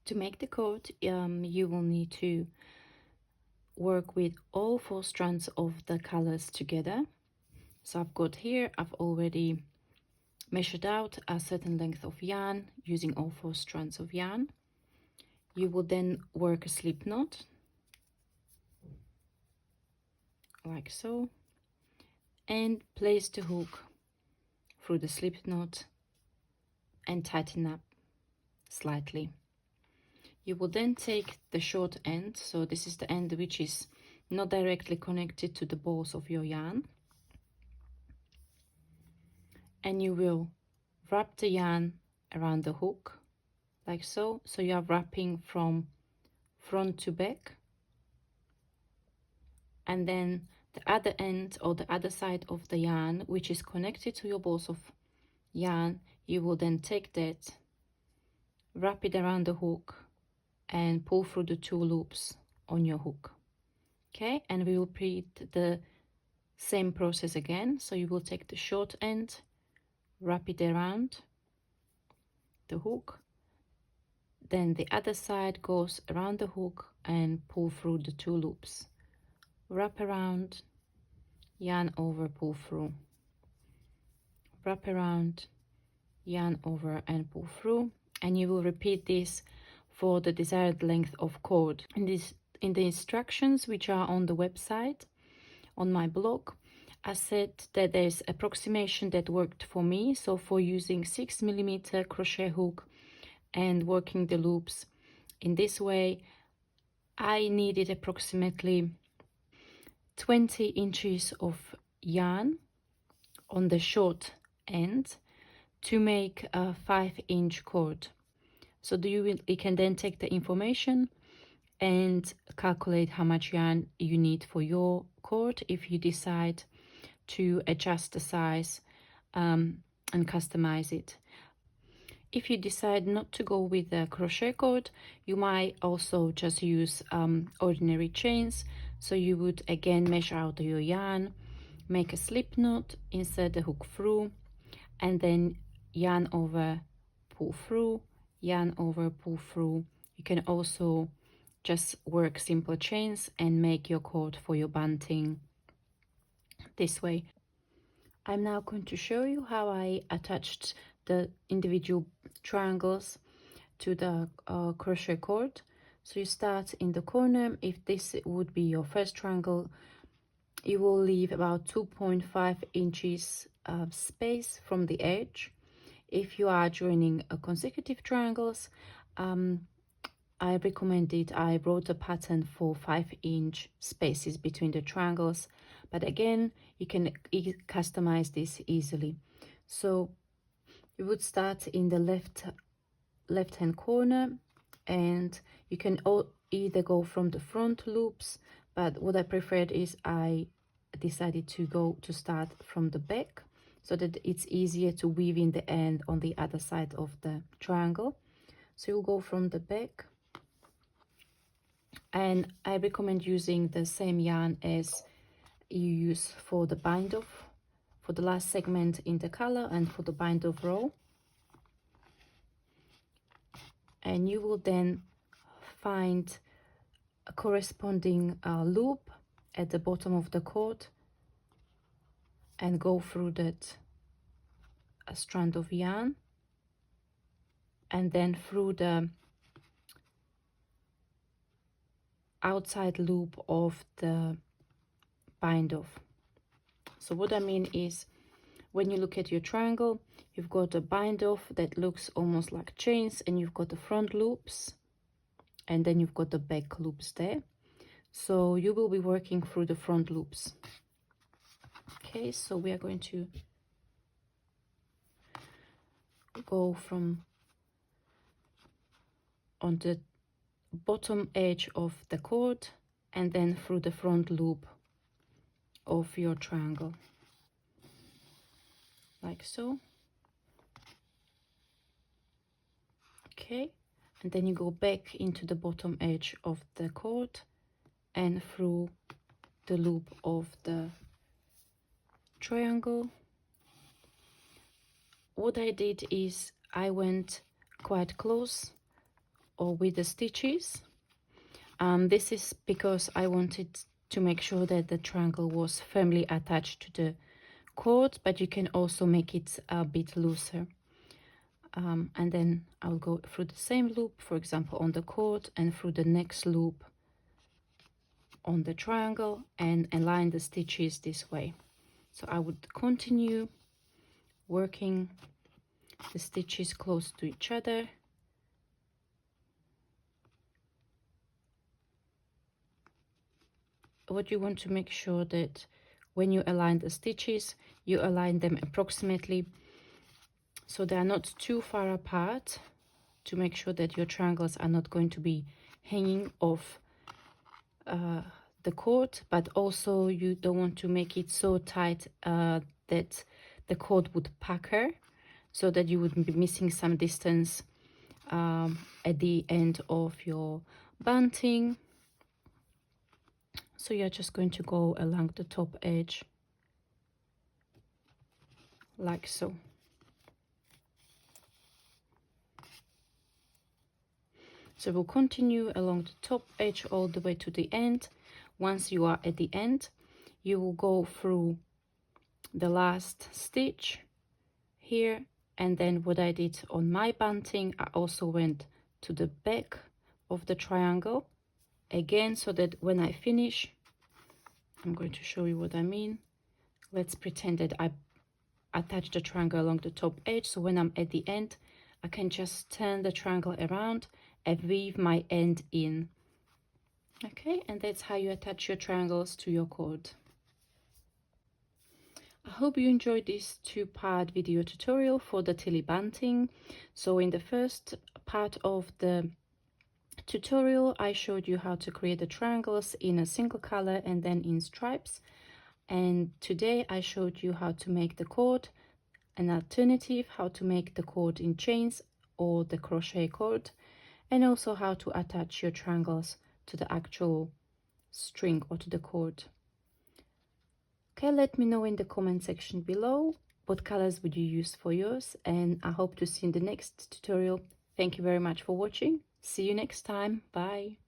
To make the cord, you will need to work with all 4 strands of the colors together. So I've got here, I've already measured out a certain length of yarn using all 4 strands of yarn. You will then work a slip knot, like so, and place the hook through the slip knot and tighten up slightly. You will then take the short end, so this is the end which is not directly connected to the balls of your yarn, and you will wrap the yarn around the hook like so. So you are wrapping from front to back, and then the other end or the other side of the yarn which is connected to your balls of yarn, you will then take that, wrap it around the hook and pull through the 2 loops on your hook. Okay, and we will repeat the same process again. So you will take the short end, wrap it around the hook, then the other side goes around the hook and pull through the 2 loops, wrap around, yarn over, pull through, wrap around, yarn over and pull through, and you will repeat this for the desired length of cord. In the instructions which are on the website, on my blog, I said that there's approximation that worked for me. So for using 6mm crochet hook and working the loops in this way, I needed approximately 20 inches of yarn on the short end to make a 5-inch cord. So you can then take the information and calculate how much yarn you need for your cord if you decide to adjust the size and customize it. If you decide not to go with the crochet cord, you might also just use ordinary chains. So you would again measure out your yarn, make a slip knot, insert the hook through, and then yarn over, pull through, yarn over, pull through. You can also just work simple chains and make your cord for your bunting this way. I'm now going to show you how I attached the individual triangles to the crochet cord. So you start in the corner. If this would be your first triangle, you will leave about 2.5 inches space from the edge. If you are joining consecutive triangles, I recommend it. I wrote a pattern for 5-inch spaces between the triangles, but again, you can customize this easily. So you would start in the left hand corner, and you can either go from the front loops, but what I preferred is I decided to start from the back so that it's easier to weave in the end on the other side of the triangle. So you'll go from the back, and I recommend using the same yarn as you use for the bind off, for the last segment in the color and for the bind off row. And you will then find a corresponding loop at the bottom of the cord and go through that a strand of yarn, and then through the outside loop of the bind off. So what I mean is, when you look at your triangle, you've got a bind off that looks almost like chains, and you've got the front loops, and then you've got the back loops there. So you will be working through the front loops. Okay, so we are going to go from on the bottom edge of the cord and then through the front loop of your triangle, like so. Okay, and then you go back into the bottom edge of the cord and through the loop of the triangle. What I did is I went quite close or with the stitches. This is because I wanted to make sure that the triangle was firmly attached to the cord, but you can also make it a bit looser. And then I'll go through the same loop, for example, on the cord, and through the next loop on the triangle, and align the stitches this way. So I would continue working the stitches close to each other. What you want to make sure that when you align the stitches, you align them approximately so they are not too far apart, to make sure that your triangles are not going to be hanging off the cord, but also you don't want to make it so tight that the cord would pucker, so that you would be missing some distance at the end of your bunting. So you're just going to go along the top edge like so. So we'll continue along the top edge all the way to the end. Once you are at the end, you will go through the last stitch here, and then what I did on my bunting, I also went to the back of the triangle again, so that when I finish, I'm going to show you what I mean. Let's pretend that I attach the triangle along the top edge, so when I'm at the end, I can just turn the triangle around and weave my end in. Okay, and that's how you attach your triangles to your cord. I hope you enjoyed this two-part video tutorial for the Tilly bunting. So in the first part of the tutorial, I showed you how to create the triangles in a single color and then in stripes. And today I showed you how to make the cord, an alternative, how to make the cord in chains or the crochet cord, and also how to attach your triangles to the actual string or to the cord. Okay, let me know in the comment section below what colors would you use for yours, and I hope to see you in the next tutorial. Thank you very much for watching. See you next time. Bye.